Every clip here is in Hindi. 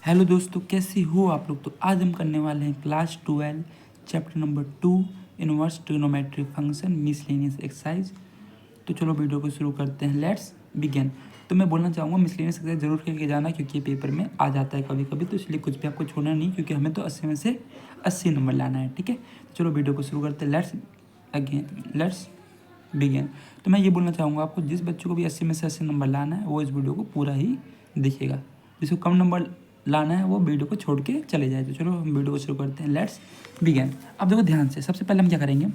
हेलो दोस्तों, कैसी हो आप लोग। तो आज हम करने वाले हैं class 12 chapter number 2 inverse trigonometric function miscellaneous exercise. तो चलो वीडियो को शुरू करते हैं। Let's begin. तो मैं बोलना चाहूँगा मिसलेनियस एक्सरसाइज जरूर करके जाना, क्योंकि ये पेपर में आ जाता है कभी कभी, तो इसलिए कुछ भी आपको छोड़ना नहीं, क्योंकि हमें तो 80 में से 80 नंबर लाना है। ठीक है, तो चलो वीडियो को शुरू करते हैं। Let's begin. तो मैं ये बोलना चाहूँगा आपको, जिस बच्चों को भी 80 में से 80 नंबर लाना है वो इस वीडियो को पूरा ही देखिएगा। जिसको कम नंबर लाना है वो वीडियो को छोड़ के चले जाए। तो चलो हम वीडियो को शुरू करते हैं। Let's begin. अब देखो ध्यान से, सबसे पहले हम क्या करेंगे,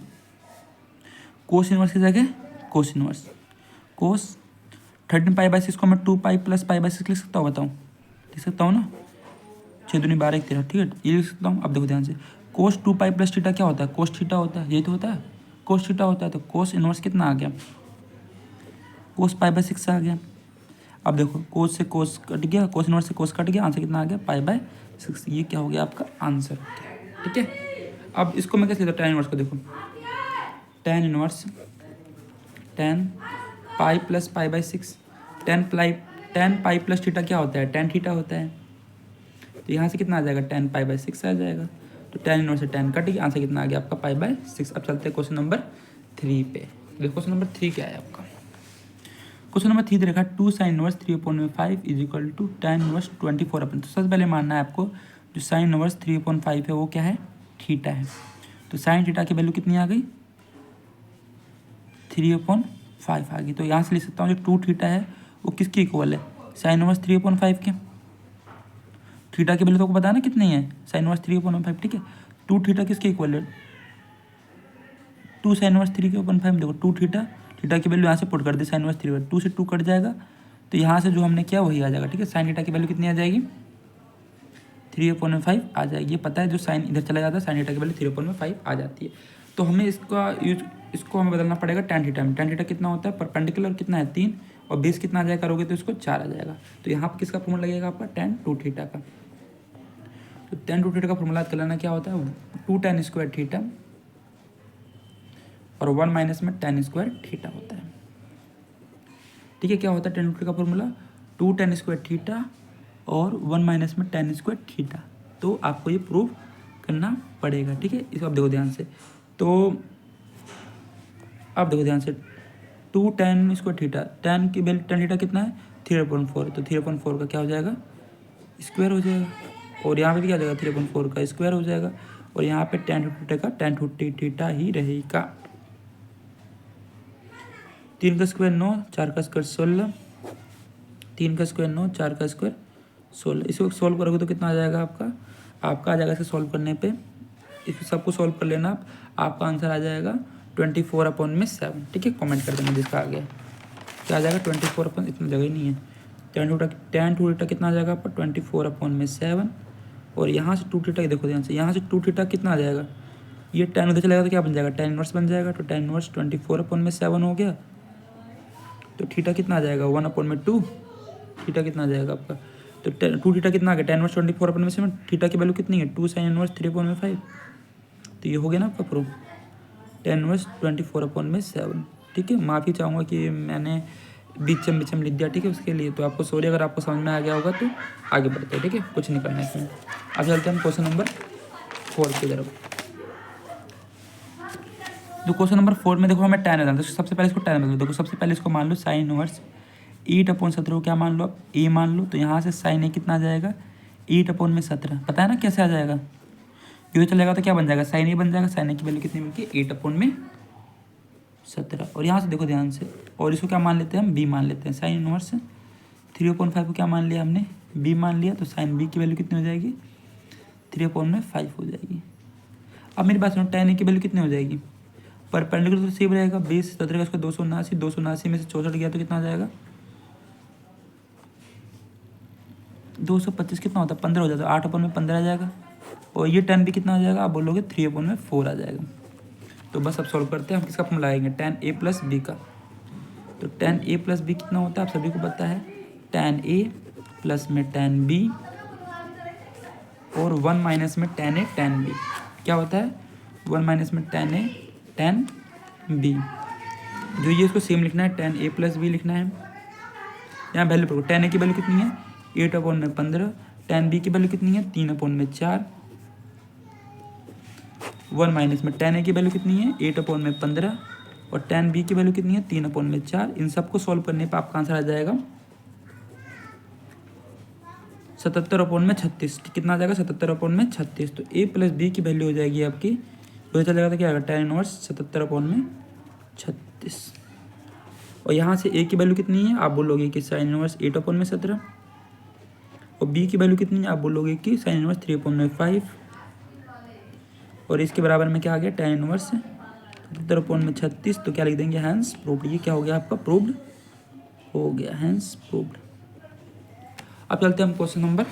कोस इनवर्स की जगह कोस इनवर्स। कोस 13π/6 को मैं 2π+π/6 लिख सकता हूँ, बताऊँ लिख सकता हूँ ना, 6 दूनी 12 1 13। ठीक है, ये लिख सकता हूँ। अब देखो ध्यान से, कोस 2π+θ क्या होता है, कोस थीटा होता है, यही तो होता है, कोस थीटा होता है। तो कोस इनवर्स कितना आ गया, कोस π/6 आ गया। अब देखो कोस से कोस कट गया, कोस इनवर्स से कोस कट गया, आंसर कितना आ गया, π/6। ये क्या हो गया आपका आंसर हो गया। ठीक है, अब इसको मैं कैसे लेता हूँ, tan इनवर्स को देखो, tan इनवर्स tan π+π/6, tan π+θ क्या होता है, tan थीटा होता है। तो यहाँ से कितना आ जाएगा, tan π/6 आ जाएगा। तो tan इनवर्स से tan कट गया, आंसर कितना आ गया आपका π/6। अब चलते हैं क्वेश्चन नंबर 3 पे। देखो क्वेश्चन नंबर 3 क्या है आपका। क्वेश्चन नंबर 3 देखा, 2 sin इनवर्स 3/5 = tan इनवर्स 24/। तो सबसे पहले मानना है आपको, जो sin इनवर्स 3/5 है वो क्या है, थीटा है। तो sin थीटा की वैल्यू कितनी आ गई, 3/5 आ गई। तो यहाँ से लिख सकता हूँ जो 2 थीटा है वो किसके इक्वल है, sin इनवर्स 3/5 के। थीटा की वैल्यू तो आपको पता है ना कितनी है, sin इनवर्स 3/5। ठीक है, 2 थीटा किसके इक्वल है, 2 sin इनवर्स 3/5। देखो 2 थीटा, थीटा की वैल्यू यहाँ से पुट कर दे, sin इनवर्स 3, 2 से 2 कट जाएगा, तो यहाँ से जो हमने किया वही आ जाएगा। ठीक है, sin थीटा की वैल्यू कितनी आ जाएगी, 3/5 आ जाएगी। ये पता है, जो साइन इधर चला जाता है sin थीटा की वैल्यू 3/5 आ जाती है। तो हमें इसको हमें बदलना पड़ेगा tan थीटा में। tan थीटा कितना होता है, परपेंडिकुलर कितना है 3, और बेस कितना आ जाएगा करोगे तो इसको 4 आ जाएगा। तो यहाँ पर किसका फॉर्मूला लगेगा आपका, tan 2 थीटा का। तो tan 2 थीटा का फॉर्मूला कर लेना, क्या होता है 2 tan² थीटा, और 1 माइनस में tan² थीटा होता है। ठीक है, क्या होता है tan थीटा का फॉर्मूला, 2 tan² थीटा और 1 माइनस में tan² थीटा। तो आपको ये प्रूव करना पड़ेगा। ठीक है, इसको आप देखो ध्यान से। तो आप देखो ध्यान से, 2 tan² थीटा, tan की वैल्यू tan थीटा कितना है 3/4, तो 3/4 का क्या हो जाएगा, स्क्वायर हो जाएगा। और यहाँ पे भी क्या हो जाएगा, 3/4 का स्क्वायर हो जाएगा। और यहाँ पे tan थीटा का tan थीटा ही रहेगा। 3 का स्क्वायर 9, 4 का स्क्वायर 16, 3 का स्क्वायर 9, 4 का स्क्वायर 16। इसको सॉल्व करोगे तो कितना आ जाएगा आपका आ जाएगा इसे सॉल्व करने पे, इसको सबको सॉल्व कर लेना आपका आंसर आ जाएगा 24/7। ठीक है, कमेंट कर देना जिसका आ गया, क्या आ जाएगा 24, इतना जगह ही नहीं है। tan 2 थीटा कितना आ जाएगा आपका 24/7। और यहाँ से 2 थीटा देखो ध्यान से, यहाँ से 2 थीटा कितना आ जाएगा, ये tan उधर चलेगा तो क्या बन जाएगा, tan इनवर्स बन जाएगा। तो tan इनवर्स 24/7 हो गया। तो थीटा कितना आ जाएगा 1/2, थीटा कितना आ जाएगा आपका, तो 2 थीटा कितना आ गया, tan इनवर्स 24/7, थीटा की वैल्यू कितनी है 2 sin इनवर्स 3/5। तो ये हो गया ना आपका प्रूफ, tan इनवर्स 24/7। ठीक है, माफ़ी चाहूँगा कि मैंने बीचम लिख दिया, ठीक है, उसके लिए तो आपको सॉरी। अगर आपको समझ में आ गया होगा तो आगे बढ़ते हैं। ठीक है, कुछ नहीं करना है इसमें। अब चलते हैं क्वेश्चन नंबर 4 की तरफ। तो क्वेश्चन नंबर 4 में देखो हमें tan है, सबसे पहले इसको tan बदलो। देखो सबसे पहले इसको मान लो sin इनवर्स 8/17 क्या मान लो आप, a मान लो। तो यहाँ से sin a कितना आ जाएगा 8/17, पता है ना कैसे आ जाएगा, ये चलेगा तो क्या बन जाएगा sin a बन जाएगा। sin a की वैल्यू कितनी मिलती है 8/17। और यहाँ से देखो ध्यान से, और इसको क्या मान लेते हैं हम, b मान लेते हैं। sin इनवर्स 3/5 को क्या मान लिया हमने, b मान लिया। तो sin b की वैल्यू कितनी हो जाएगी 3/5 हो जाएगी। अब मेरी बात सुनो, tan a की वैल्यू कितनी हो जाएगी, परपेंडिकुलर तो सेम रहेगा, बेस 17 का इसको 279 में से 64 गया तो कितना आ जाएगा 225, कितना होता है 15 हो जाता है, 8/15 आ जाएगा। और ये tan भी कितना आ जाएगा, आप बोलोगे 3/4 आ जाएगा। तो बस अब सॉल्व करते हैं, हम किसका फॉर्मूला लाएंगे tan a प्लस b का। तो tan a प्लस b कितना होता है आप सभी को पता है, tan a प्लस में tan b और 1 माइनस में tan a tan b क्या होता है, 1 माइनस में tan a tan b। जो ये इसको सेम लिखना है, tan a प्लस b लिखना है। यहाँ वैल्यू पढ़ो, tan a की वैल्यू कितनी है 8/15, tan b की वैल्यू कितनी है 3/4। 1 माइनस में tan a की वैल्यू कितनी है 8/15 और tan b की वैल्यू कितनी है 3/4। इन सबको सॉल्व करने पर आपका आंसर आ जाएगा 77/36। कितना आ जाएगा 77/36। तो a प्लस बी की वैल्यू हो जाएगी आपकी, पता चल जाएगा क्या आएगा tan इनवर्स 77/36। और यहाँ से a की वैल्यू कितनी है आप बोलोगे कि sin इनवर्स 8/17 और b की वैल्यू कितनी है आप बोलोगे कि sin इनवर्स 3/5 और इसके बराबर में क्या आ गया tan इनवर्स 77/36। तो क्या लिख देंगे हैंस प्रूव्ड। ये क्या हो गया आपका प्रूव्ड हो गया, हैंस प्रूव्ड। अब चलते हैं हम क्वेश्चन नंबर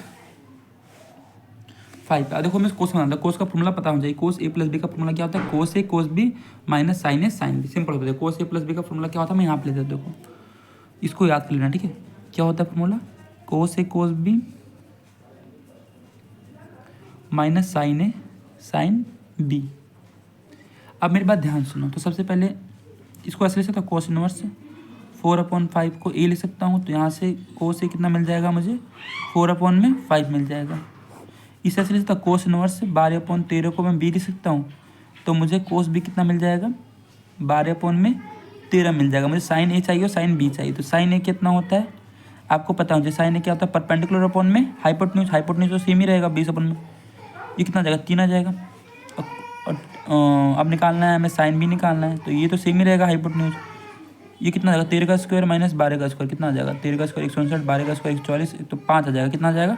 5 पे। देखो हमें कोस बनाना है, कोस का फॉर्मूला पता होना चाहिए। कोस ए प्लस बी का फॉर्मूला क्या होता है कोस ए कोस बी माइनस साइन ए साइन बी। सिंपल होता है। कोस ए प्लस बी का फॉर्मूला क्या होता है मैं यहाँ पे लेता हूँ, देखो इसको याद कर लेना, ठीक है। क्या होता है फॉर्मूला कोस ए कोस बी माइनस साइन ए साइन बी। अब मेरी बात ध्यान सुनो। तो सबसे पहले इसको ऐसे ले सकता हूँ कोस इनवर्स 4/5 को ए ले सकता हूँ। तो यहाँ से कोस ए कितना मिल जाएगा मुझे 4/5 मिल जाएगा। इस ऐसे ले सकता हूँ कोस इनवर्स 12/13 को मैं बी ले सकता हूँ। तो मुझे कोस बी कितना मिल जाएगा 12/13 मिल जाएगा। मुझे साइन ए चाहिए और साइन बी चाहिए। तो साइन ए कितना होता है आपको पता होना चाहिए। साइन ए क्या होता है परपेंडिकुलर अपॉन में हाइपोटेन्यूज। हाइपोटेन्यूज तो सेम ही रहेगा 20/में। ये कितना आ जाएगा 3 आ जाएगा। अब निकालना है हमें साइन बी निकालना है। तो ये तो सेम ही रहेगा हाइपोटेन्यूज। ये कितना आ जाएगा 13 का स्क्वायर माइनस 12 का स्क्वायर कितना आ जाएगा 13 का स्क्वायर 159 12 का स्क्वायर 144 तो 5 आ जाएगा। कितना आ जाएगा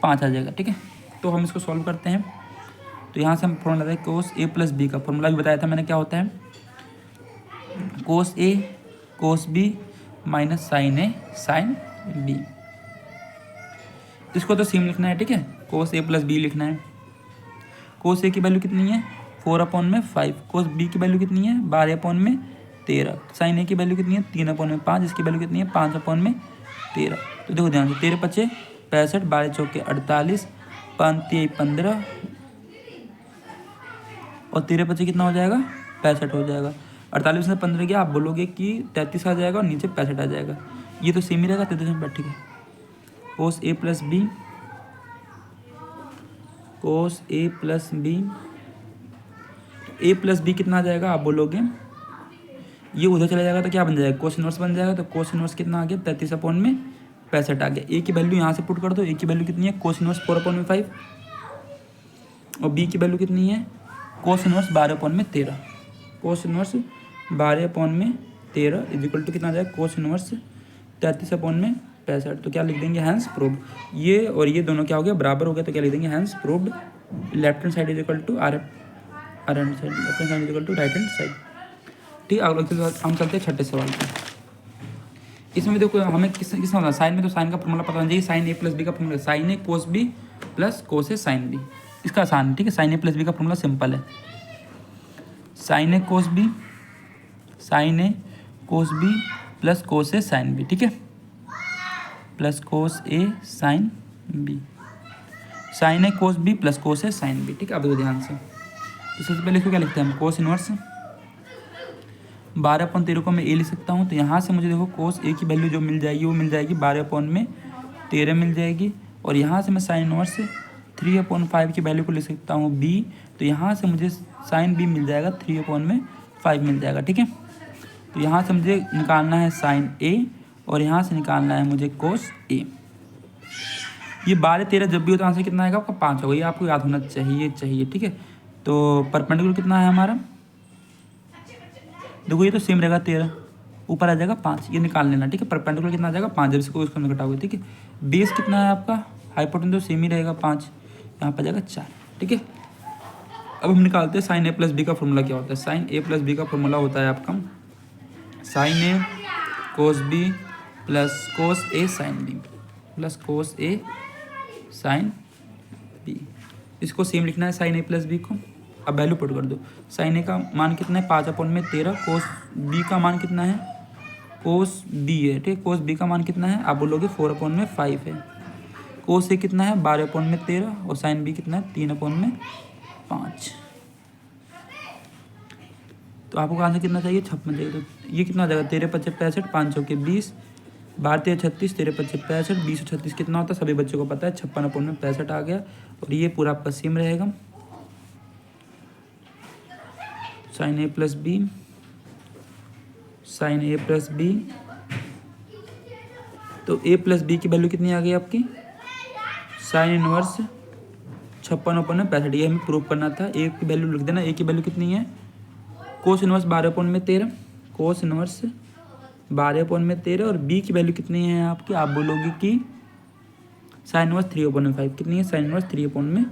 5 आ जाएगा, ठीक है। तो हम इसको सॉल्व करते हैं। तो यहाँ से हम फॉर्मूला लगाते हैं कोस ए प्लस बी का फॉर्मूला भी बताया था मैंने क्या होता है कोस ए कोस बी माइनस साइन ए साइन बी। इसको तो सेम लिखना है, ठीक है। कोस ए प्लस बी लिखना है। कोस ए की वैल्यू कितनी है 4/5। कोस बी की वैल्यू कितनी है 12/13। साइन ए की वैल्यू कितनी है 3/5। इसकी वैल्यू कितनी है 5/13। तो देखो ध्यान से 13×5 = 65 12×4 = 48 5×3 = 15 और 13×5 कितना हो जाएगा 65 हो जाएगा। 48 में 15 गया आप बोलोगे कि 33 आ जाएगा और नीचे 65 आ जाएगा। ये तो सेम ही रहेगा 33 ठीक है। कोस ए प्लस बी कोस ए प्लस बी ए प्लस बी कितना आ जाएगा आप बोलोगे ये उधर चला जाएगा तो क्या बन जाएगा कोस इनवर्स बन जाएगा। तो कोस इनवर्स कितना आ गया 33/65 आ गया। ए की वैल्यू यहाँ से पुट कर दो। ए की वैल्यू कितनी है कोस इनवर्स 4/5 और बी की वैल्यू कितनी है cos inverse 12/13। Cos inverse 12/13 equal to कितना आ जाएगा कोस इनवर्स 33/65। तो क्या लिख देंगे हैंस प्रूव्ड। ये और ये दोनों क्या हो गया बराबर हो गया। तो क्या लिख देंगे hence proved. Left hand side is equal to R hand side left hand side is equal to right hand side, ठीक है। अगले हम चलते हैं छठे सवाल पे। इसमें भी देखो हमें किसना होता है साइन में। तो साइन का फॉर्मूला पता होना चाहिए। साइन ए प्लस बी का फॉर्मूला साइन ए कोस बी प्लस कोस ए साइन बी। इसका आसान है, ठीक है। साइन ए प्लस बी का फॉर्मूला सिंपल है। साइन ए कोस बी प्लस कोस ए साइन बी, ठीक है। प्लस कोस ए साइन बी साइन ए कोस बी प्लस कोस ए साइन बी, ठीक है। अब देखो ध्यान से तो सबसे पहले इसको क्या लिखते हैं हम कोस इनवर्स 12/13 को मैं ए लिख सकता हूँ। तो यहाँ से मुझे देखो कोस ए की वैल्यू जो मिल जाएगी वो मिल जाएगी 12/13 मिल जाएगी। और यहाँ से मैं साइन इनवर्स 3/5 की वैल्यू को लिख सकता हूँ बी। तो यहाँ से मुझे साइन बी मिल जाएगा 3/5 मिल जाएगा, ठीक है। तो यहाँ से मुझे निकालना है साइन ए और यहाँ से निकालना है मुझे कोस ए। ये 12/13 जब भी होता है आंसर कितना आएगा आपका 5 होगा। ये आपको याद होना चाहिए, ठीक है। तो परपेंडिकुलर कितना है हमारा देखो ये तो सेम रहेगा 13 ऊपर आ जाएगा 5 ये निकाल लेना, ठीक है। परपेंडिकुलर कितना आ जाएगा 5 जब इसको उसको घटाओगे, ठीक है। बेस कितना है आपका हाइपोटेन्यूज तो सेम ही रहेगा 5 यहाँ पर जाएगा 4, ठीक है। अब हम निकालते हैं साइन ए प्लस बी का फॉर्मूला क्या होता है। साइन ए प्लस बी का फॉर्मूला होता है आपका साइन ए कोस बी प्लस कोस ए साइन बी प्लस कोस ए साइन बी। इसको सेम लिखना है साइन ए प्लस बी को। अब वैल्यू पुट कर दो। साइन ए का मान कितना है 5/13। कोस बी का मान कितना है कोस बी है, ठीक है। कोस बी का मान कितना है आप बोलोगे 4/5 है। कोस ए कितना है 12/13 और साइन बी कितना है 3/5। तो आपको आंसर कितना चाहिए 56 चाहिए। तो ये कितना हो जाएगा 13×5 = 65 5×4 = 20 12 3 36, 13 5 65, 20 36 कितना होता है सभी बच्चों को पता है, 56/65 आ गया। और ये पूरा आपका सेम रहेगा, साइन ए प्लस बी, साइन ए प्लस बी। तो ए प्लस बी की वैल्यू कितनी आ गई आपकी, साइन इनवर्स 56/65। ये हमें प्रूव करना था। ए की वैल्यू लिख देना, ए की वैल्यू कितनी है, कोस इनवर्स 12/13, कोस इनवर्स 12/13। और बी की वैल्यू कितनी है आपकी, आप बोलोगे कि साइन इनवर्स 3/5। कितनी है, साइन इनवर्स 3/5।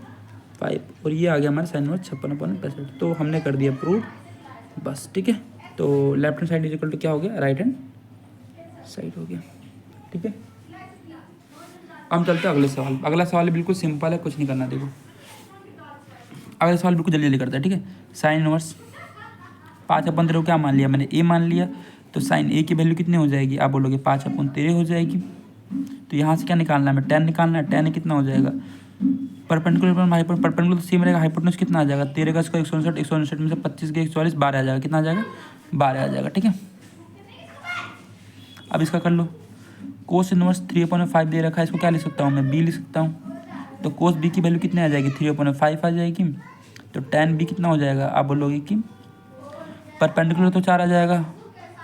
और ये आ गया हमारा साइन इनवर्स 56/65। तो हमने कर दिया प्रूव, बस ठीक है। तो left hand side is equal to क्या हो गया, राइट हैंड साइड हो गया, ठीक है। हम चलते हैं अगले सवाल। अगला सवाल बिल्कुल सिंपल है, कुछ नहीं करना। देखो अगला सवाल बिल्कुल जल्दी जल्दी करता है, ठीक है। साइन इनवर्स 5/13 क्या मान लिया मैंने, ए मान लिया। तो साइन ए की वैल्यू कितनी हो जाएगी, आप बोलोगे 5/13 हो जाएगी। तो यहाँ से क्या निकालना है, हमें tan निकालना है। tan कितना हो जाएगा, परपेंडिकुलर परपेंडिकुलर तो सेम रहेगा। हाइपोटेन्यूज कितना आ जाएगा, 13 का स्क्वायर 159, 159 में से 25 के 144, 12 आ जाएगा। कितना आ जाएगा, 12 आ जाएगा, ठीक है। अब इसका कर लो, कोस इनवर्स 3/5 दे रखा है, इसको क्या लिख सकता हूँ मैं, बी लिख सकता हूँ। तो कोस बी की वैल्यू कितनी आ जाएगी, 3/5 आ जाएगी। तो tan बी कितना हो जाएगा, आप बोलोगे कि परपेंडिकुलर तो 4 आ जाएगा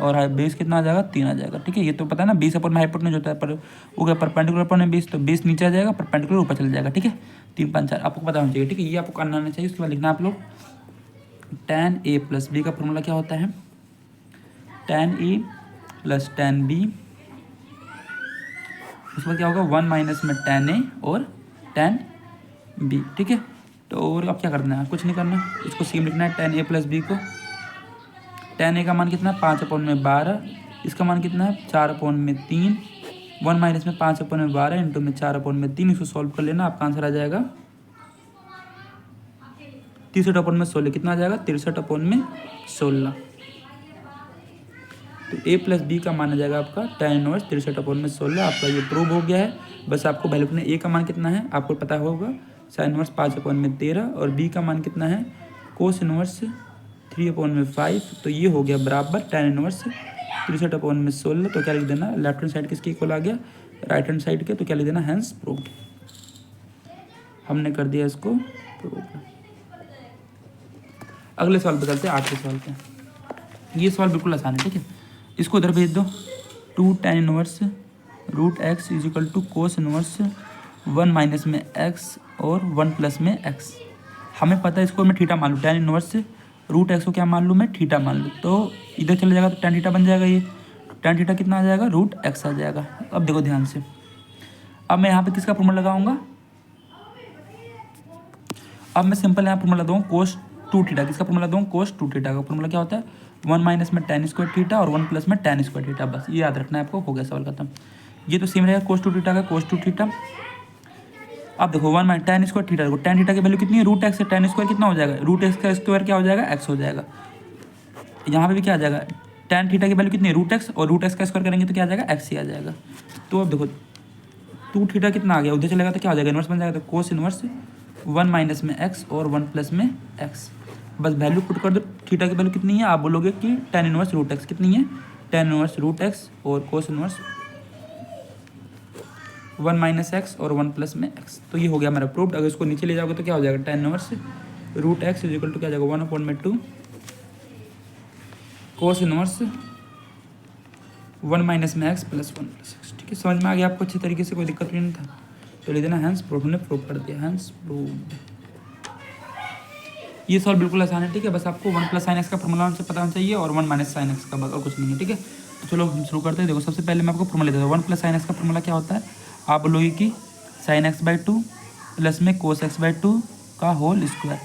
और बेस कितना आ जाएगा, 3 आ जाएगा, ठीक है। ये तो पता है ना, 20 हाइपोटेन्यूज होता है, पर वो क्या परपेंडिकुलर पर 20, तो 20 नीचे आ जाएगा, परपेंडिकुलर ऊपर चल जाएगा, ठीक है। 3 5 4 आपको पता होना चाहिए, ठीक है। ये आपको करना आना चाहिए। उसके बाद लिखना आप लोग tan a प्लस बी का फॉर्मूला क्या होता है, tan a plus tan b। उसके बाद क्या होगा, 1 माइनस में tan a और tan b, ठीक है। तो और अब क्या करना है, कुछ नहीं करना, इसको सेम लिखना है tan a प्लस बी को। tan a का मान कितना है, 5/12। इसका मान कितना है, 4/3। 1 माइनस में 5/12 इंटू में 4/3। इसको सॉल्व कर लेना, आपका आंसर आ जाएगा 63/16। कितना आ जाएगा, 63/16। तो a प्लस बी का मान आ जाएगा आपका tan इनवर्स 63/16। आपका ये प्रूव हो गया है। बस आपको वैल्यू करना, a का मान कितना है आपको पता होगा, साइन इनवर्स 5/13। और b का मान कितना है, कोस इनवर्स 3/5। तो ये हो गया बराबर tan इनवर्स 63/16। तो क्या लिख देना, लेफ्ट हैंड साइड किसके इक्वल आ गया, राइट हैंड साइड के। तो क्या लिख देना, हैंस प्रूव्ड। हमने कर दिया इसको प्रूव्ड। अगले सवाल पे चलते हैं, 8वें सवाल पे। ये सवाल बिल्कुल आसान है, ठीक है। इसको इधर भेज दो, 2 tan inverse √x is equal to cos inverse 1 minus में x और 1 प्लस में x। हमें पता है इसको मैं थीटा मान लूँ, tan इनवर्स √x को क्या मान लूँ मैं, थीटा मान लूँ। तो इधर चला जाएगा तो tan थीटा बन जाएगा। ये tan थीटा कितना आ जाएगा, √x आ जाएगा। अब देखो ध्यान से, अब मैं यहाँ पे किसका फॉर्मूला लगाऊंगा, अब मैं सिंपल यहाँ फॉर्मूला दूँ कोस 2 थीटा। किसका फॉर्मूला दूँ, कोस 2 थीटा का फॉर्मूला क्या होता है, 1 माइनस में tan स्क्वायर थीटा और 1 प्लस में tan स्क्वायर थीटा। बस ये याद रखना है आपको, हो गया सवाल खत्म। ये तो सेम रहेगा कोस 2 थीटा का, कोस 2 थीटा। अब देखो 1 माइनस tan स्क्वायर थीटा, देखो tan थीटा की वैल्यू कितनी है, √x से tan स्क्वायर कितना हो जाएगा, √x का स्क्वायर क्या हो जाएगा, x हो जाएगा। यहाँ पे भी क्या आ जाएगा, tan थीटा की वैल्यू कितनी है, √x, और √x का स्क्वायर करेंगे तो क्या आ जाएगा, x ही आ जाएगा। तो अब देखो 2 थीटा कितना आ गया, उधर चलेगा तो क्या हो जाएगा, इनवर्स बन जाएगा। तो कोस इनवर्स 1 माइनस में x और 1 प्लस में x। बस वैल्यू पुट कर दो, थीटा की वैल्यू कितनी है, आप बोलोगे कि tan इनवर्स √x कितनी है, tan इनवर्स √x और कोस इनवर्स 1 माइनस x और 1 प्लस में x। तो ये हो गया हमारा प्रूव्ड। अगर इसको नीचे ले जाओगे तो क्या हो जाएगा, tan inverse √x is equal to क्या जाएगा, 1/2 कोस इनवर्स 1 माइनस में x प्लस 1 प्लस x। ठीक है, समझ में आ गया आपको अच्छी तरीके से, कोई दिक्कत नहीं था। तो ले देना हैंस प्रूव्ड, ने प्रूव कर दिया, हैंस प्रूव्ड। ये सवाल बिल्कुल आसान है, ठीक है। बस आपको 1 प्लस साइन एक्स का फॉर्मूला से पता होना चाहिए और 1 माइनस साइन एक्स का, बस और कुछ नहीं है, ठीक है। तो चलो हम शुरू करते हैं। देखो सबसे पहले मैं आपको फॉर्मूला देता हूँ। 1 प्लस साइन एक्स का फॉर्मूला क्या होता है, आप बोलोगे कि साइन x/2 प्लस में कोस x/2 का होल स्क्वायर।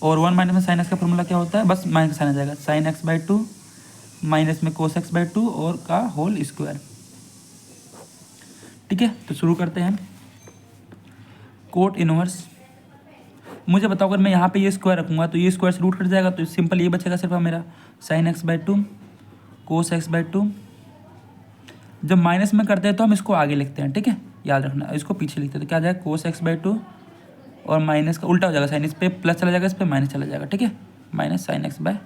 और 1 माइनस में साइन एक्स का फॉर्मूला क्या होता है, बस माइनस साइन आ जाएगा, साइन x/2 माइनस में कोस x/2 और का होल स्क्वायर। ठीक है, तो शुरू करते हैं। कोट इनवर्स, मुझे बताओ अगर मैं यहाँ पे ये स्क्वायर रखूँगा तो ये स्क्वायर से रूट कट जाएगा, तो सिंपल ये बचेगा सिर्फ मेरा साइन x/2 कोस x/2। जब माइनस में करते हैं तो हम इसको आगे लिखते हैं, ठीक है, याद रखना। इसको पीछे लिखते हैं तो क्या आ जाएगा, कोस x/2 और माइनस का उल्टा हो जाएगा, साइन इस पे प्लस चला जाएगा, इस पे माइनस चला जाएगा, ठीक है, माइनस साइन x/2।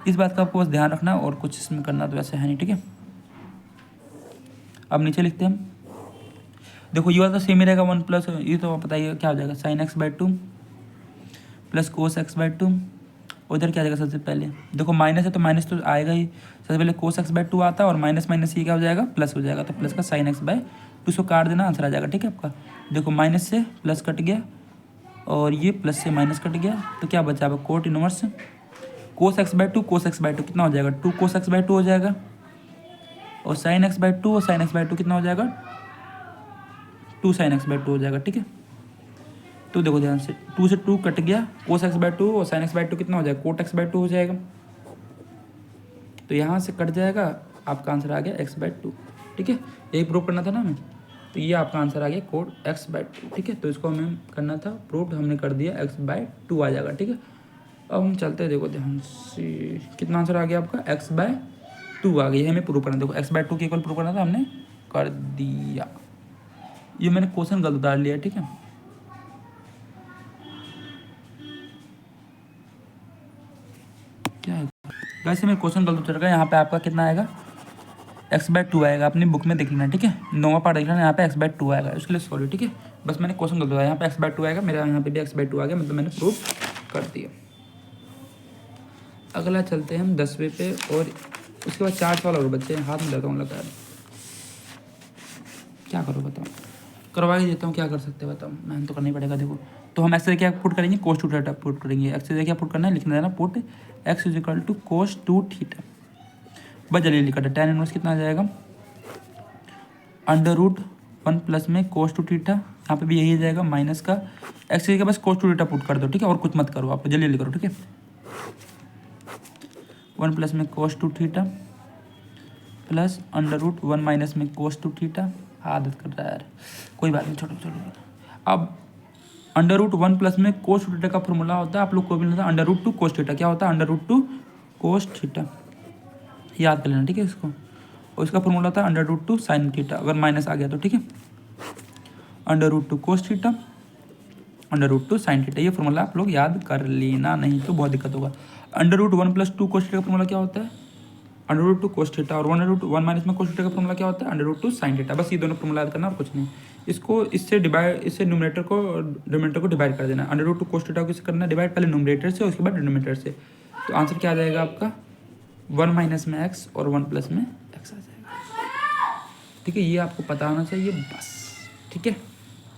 इस बात का आपको बस ध्यान रखना और कुछ इसमें करना तो वैसे है नहीं, ठीक है। अब नीचे लिखते हैं हम, देखो ये वाला तो सेम ही रहेगा, 1 प्लस ये तो बताइए क्या हो जाएगा, sine x by two plus cos x by two. उधर क्या आ जाएगा सबसे पहले, देखो माइनस है तो माइनस तो आएगा ही, सबसे पहले कोस एक्स बाई टू आता है और माइनस माइनस ये क्या हो जाएगा, प्लस हो जाएगा, तो प्लस का साइन एक्स बाई टू सो काट देना, आंसर आ जाएगा, ठीक है आपका। देखो माइनस से प्लस कट गया और ये प्लस से माइनस कट गया, तो क्या बचा आपका cot inverse cos x by two, cos x by two कितना हो जाएगा, 2 कोस एक्स बाई टू हो जाएगा, और साइन एक्स बाई टू और साइन एक्स बाई टू कितना हो जाएगा, 2 साइन एक्स बाई टू हो जाएगा, ठीक है। तो देखो ध्यान से 2 से 2 कट गया, कोस एक्स बाई टू और साइन एक्स बाई टू कितना हो जाएगा, कोट एक्स बाई टू हो जाएगा, तो यहाँ से कट जाएगा, आपका आंसर आ गया एक्स बाई टू, ठीक है। यही प्रूव करना था ना हमें, तो ये आपका आंसर आ गया कोट एक्स बाई टू, ठीक है। तो इसको हमें करना था प्रूव, हमने कर दिया, एक्स बाई टू आ जाएगा, ठीक है। अब हम चलते हैं, देखो ध्यान से कितना आंसर आ गया आपका, एक्स बाय टू आ गई है, हमें प्रूव करना। देखो एक्स बाय टू के इक्वल प्रूव करना था, हमने कर दिया। ये मैंने क्वेश्चन गलत डाल लिया, ठीक है। क्या है वैसे मेरे क्वेश्चन गलत उतर गया, यहाँ पे आपका कितना आएगा, एक्स बाय टू आएगा, अपनी बुक में देख लेना, ठीक है। 9वां पार्ट देख लेना, यहाँ पे एक्स बाय टू आएगा, उसके लिए सॉरी, ठीक है। बस मैंने क्वेश्चन गलत बताया, यहाँ पे एक्स बाय टू आएगा, मेरा यहाँ पे भी एक्स बाय टू आ गया, मतलब मैंने प्रूव कर दिया। अगला चलते हैं हम 10वें पे, और उसके बाद 4 सवाल और बच्चे हैं, हाथ में दर्द होने लगा है, क्या करो बताओ, करवा ही देता हूँ, क्या कर सकते हैं बताओ, मैंने तो करना ही पड़ेगा। देखो तो हम एक्स क्या पुट करेंगे, कोस टू थीटा पुट करेंगे, एक्स क्या पुट करना है, लिखना देना put x is equal to cos two theta, बस जल्दी लिखा था, tan इनवर्स कितना आ जाएगा, अंडर रूट 1 प्लस में कोस टू थीटा, यहाँ पे भी यही आ जाएगा, माइनस का एक्स के बस कोस टू थीटा पुट कर दो, ठीक है, और कुछ मत करो आप, जल्दी जल्दी करो, ठीक है। 1 प्लस में cos two theta plus under root 1 minus में कोस टू थीटा, आदत कर रहा है यार, कोई बात नहीं, छोड़ो छोड़ो। अब अंडर रूट 1 प्लस में कोस टू थीटा का फॉर्मूला होता है, आप लोग को भी मिलता है, under root two cos theta, क्या होता है, under root two cos theta, याद कर लेना, ठीक है इसको। और इसका फॉर्मूला था under root two sine theta, अगर माइनस आ गया तो, ठीक है। Under root two cos theta, under root two sine theta, ये फॉर्मूला आप लोग याद कर लेना, नहीं तो बहुत दिक्कत होगा। Under root 1 plus 2 cos theta का फॉर्मूला क्या होता है, under root two cos theta, और अंडर रूट 1 माइनस में कोस थीटा का फॉर्मूला क्या होता है, under root two sine theta, बस ये दोनों फॉर्मूला याद करना और कुछ नहीं। इसको इससे डिवाइड, इससे न्यूमरेटर को डिवाइड कर देना, under root two cos theta को इससे करना डिवाइड, पहले न्यूमरेटर से उसके बाद डिनोमिनेटर से, तो आंसर क्या आ जाएगा आपका, 1 माइनस में एक्स और 1 प्लस में एक्स आ जाएगा, ठीक है। ये आपको पता होना चाहिए बस, ठीक है।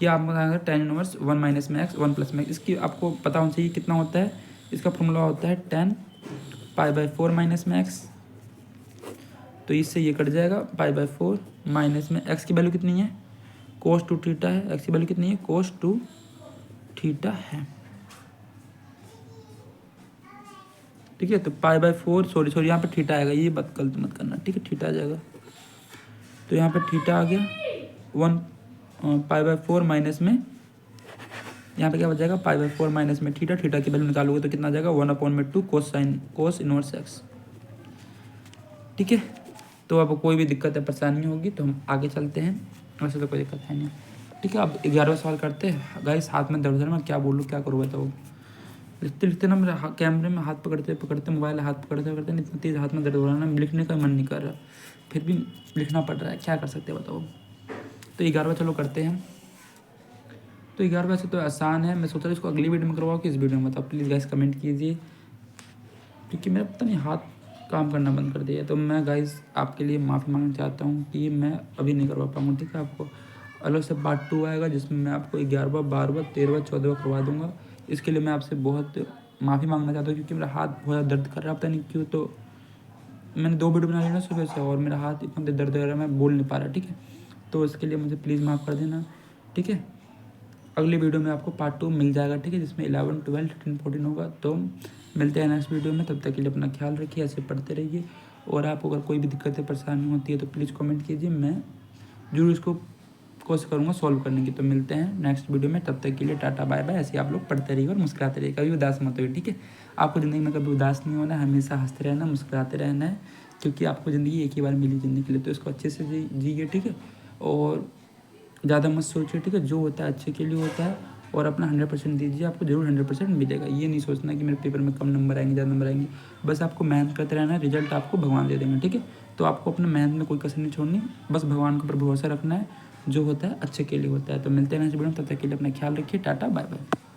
ये आप बताएंगे tan इनवर्स 1 माइनस में एक्स 1 प्लस में एक्स, इसकी आपको पता होना चाहिए कितना होता है, इसका फॉर्मूला होता है tan पाई बाई 4 माइनस में एक्स, तो इससे ये कट जाएगा, पाई बाई 4 माइनस में एक्स की वैल्यू कितनी है, कोस टू थीटा है, एक्स की वैल्यू कितनी है, कोस टू थीटा है, ठीक है। तो पाई बाई 4 सॉरी यहाँ पे थीटा आएगा, ये बात गलत मत करना, ठीक है, थीटा आ जाएगा, तो यहाँ पे थीटा आ गया 1 पाई बाई 4 माइनस में, यहाँ पे क्या बच जाएगा, पाई बाई 4 माइनस में थीटा, थीटा की वैल्यू निकालोगे तो कितना आ जाएगा, 1/2 कोस इनवर्स एक्स, ठीक है। तो अब कोई भी दिक्कत है परेशानी होगी तो हम आगे चलते हैं, वैसे तो कोई दिक्कत है नहीं, ठीक है। अब 11वां सवाल करते हैं। गाइस हाथ में दर्द है, मैं क्या बोलूँ क्या करूँ बताओ, लिखते लिखते ना मेरा कैमरे में हाथ पकड़ते पकड़ते, मोबाइल हाथ पकड़ते पकड़ते इतना तेज़ हाथ में दर्द हो रहा है ना, लिखने का मन नहीं कर रहा, फिर भी लिखना पड़ रहा है, क्या कर सकते हैं बताओ। तो 11वां चलो करते हैं। तो 11वां से तो आसान है, मैं सोच रहा इसको अगली वीडियो में करवाओ कि इस वीडियो में बताओ, प्लीज़ गाइस कमेंट कीजिए, क्योंकि मेरा पता नहीं हाथ काम करना बंद कर दिया, तो मैं गाइस आपके लिए माफ़ी मांगना चाहता हूँ कि मैं अभी नहीं करवा पाऊँगा, ठीक है। आपको अलग से पार्ट 2 आएगा जिसमें मैं आपको 11वां 12वां 13वां 14वां करवा दूँगा, इसके लिए मैं आपसे बहुत माफ़ी मांगना चाहता हूँ, क्योंकि मेरा हाथ बहुत ज़्यादा दर्द कर रहा है, पता नहीं क्यों। तो मैंने 2 वीडियो बना ली ना सुबह से, और मेरा हाथ इतना दर्द कर रहा है, मैं बोल नहीं पा रहा, ठीक है। तो इसके लिए मुझे प्लीज़ माफ़ कर देना, ठीक है। अगली वीडियो में आपको पार्ट 2 मिल जाएगा, ठीक है, जिसमें 11 12 13 14 होगा। तो मिलते हैं नेक्स्ट वीडियो में, तब तक के लिए अपना ख्याल रखिए, ऐसे पढ़ते रहिए, और आपको अगर कोई भी दिक्कत है परेशानी होती है तो प्लीज़ कमेंट कीजिए, मैं जरूर इसको कोशिश करूँगा सॉल्व करने की। तो मिलते हैं नेक्स्ट वीडियो में, तब तक के लिए टाटा बाय बाय। ऐसे आप लोग पढ़ते रहिए और मुस्कुराते रहिए, कभी उदास मत होइए, ठीक है। आपको ज़िंदगी में कभी उदास नहीं होना है, हमेशा हंसते रहना, मुस्कुराते रहना है, क्योंकि आपको ज़िंदगी एक ही बार मिली ज़िंदगी के लिए, तो इसको अच्छे से जीजिए, ठीक है। और ज़्यादा मत सोचिए, ठीक है, जो होता है अच्छे के लिए होता है, और अपना 100% दीजिए, आपको जरूर 100% मिलेगा। ये नहीं सोचना कि मेरे पेपर में कम नंबर आएंगे, ज़्यादा नंबर आएंगे, बस आपको मेहनत करते रहना है, रिजल्ट आपको भगवान दे देंगे, ठीक है। तो आपको अपना मेहनत में कोई कसर नहीं छोड़नी, बस भगवान के ऊपर भरोसा रखना है, जो होता है अच्छे के लिए होता है। तो मिलते हैं नेक्स्ट वीडियो में, तब तक के लिए अपना ख्याल रखिए, टाटा बाय बाय।